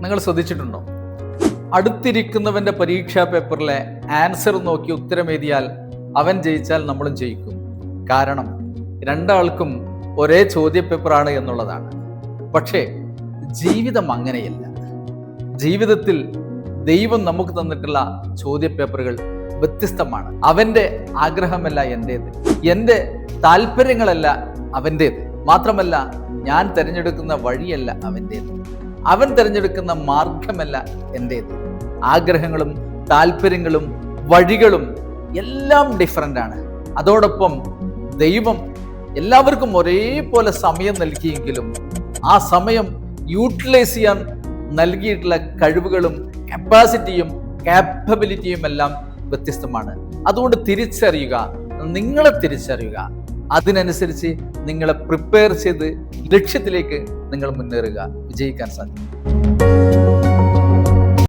നിങ്ങൾ ശ്രദ്ധിച്ചിട്ടുണ്ടോ? അടുത്തിരിക്കുന്നവന്റെ പരീക്ഷാ പേപ്പറിലെ ആൻസർ നോക്കി ഉത്തരം എഴുതിയാൽ അവൻ ജയിച്ചാൽ നമ്മളും ജയിക്കും. കാരണം രണ്ടാൾക്കും ഒരേ ചോദ്യപേപ്പറാണ് എന്നുള്ളതാണ്. പക്ഷേ ജീവിതം അങ്ങനെയല്ല. ജീവിതത്തിൽ ദൈവം നമുക്ക് തന്നിട്ടുള്ള ചോദ്യപേപ്പറുകൾ വ്യത്യസ്തമാണ്. അവന്റെ ആഗ്രഹമല്ല എൻ്റേത്, എൻ്റെ താല്പര്യങ്ങളല്ല അവൻ്റേത്. മാത്രമല്ല ഞാൻ തിരഞ്ഞെടുക്കുന്ന വഴിയല്ല അവൻ്റേത്, അവൻ തിരഞ്ഞെടുക്കുന്ന മാർഗമല്ല എൻ്റേത്. ആഗ്രഹങ്ങളും താല്പര്യങ്ങളും വഴികളും എല്ലാം ഡിഫറൻ്റ് ആണ്. അതോടൊപ്പം ദൈവം എല്ലാവർക്കും ഒരേപോലെ സമയം നൽകിയെങ്കിലും ആ സമയം യൂട്ടിലൈസ് ചെയ്യാൻ നൽകിയിട്ടുള്ള കഴിവുകളും കപ്പാസിറ്റിയും കാപ്പബിലിറ്റിയും എല്ലാം വ്യത്യസ്തമാണ്. അതുകൊണ്ട് തിരിച്ചറിയുക, നിങ്ങളെ തിരിച്ചറിയുക, അതിനനുസരിച്ച് നിങ്ങളെ പ്രിപ്പയർ ചെയ്ത് ലക്ഷ്യത്തിലേക്ക് നിങ്ങൾ മുന്നേറുക, വിജയിക്കാൻ സാധിക്കും.